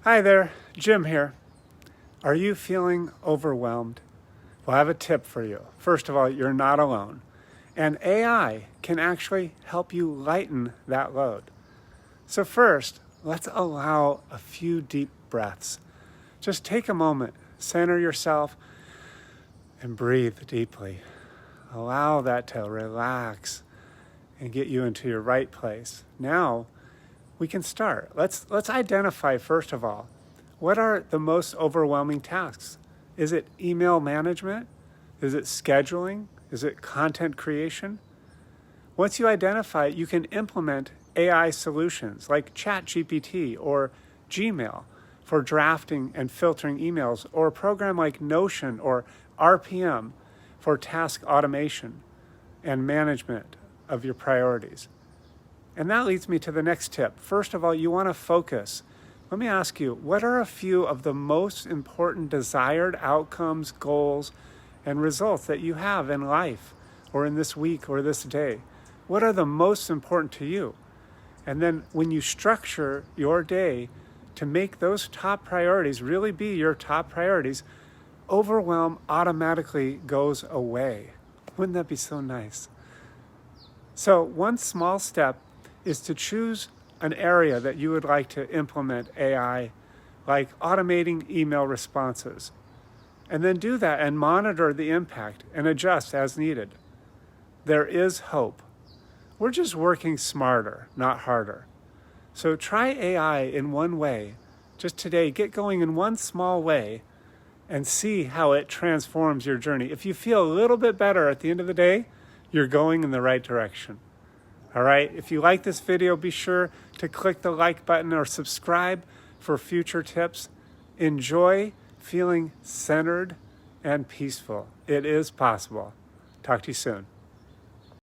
Hi there, Jim here. Are you feeling overwhelmed? Well, I have a tip for you. First of all, you're not alone. And AI can actually help you lighten that load. So first, let's allow a few deep breaths. Just take a moment, center yourself, and breathe deeply. Allow that to relax and get you into your right place. Now, we can start. Let's identify, first of all, what are the most overwhelming tasks? Is it email management? Is it scheduling? Is it content creation? Once you identify it, you can implement AI solutions like ChatGPT or Gmail for drafting and filtering emails, or a program like Notion or RPM for task automation and management of your priorities. And that leads me to the next tip. First of all, you want to focus. Let me ask you, what are a few of the most important desired outcomes, goals, and results that you have in life or in this week or this day? What are the most important to you? And then when you structure your day to make those top priorities really be your top priorities, overwhelm automatically goes away. Wouldn't that be so nice? So one small step is to choose an area that you would like to implement AI, like automating email responses. And then do that and monitor the impact and adjust as needed. There is hope. We're just working smarter, not harder. So try AI in one way. Just today, get going in one small way and see how it transforms your journey. If you feel a little bit better at the end of the day, you're going in the right direction. All right, if you like this video, be sure to click the like button or subscribe for future tips. Enjoy feeling centered and peaceful. It is possible. Talk to you soon.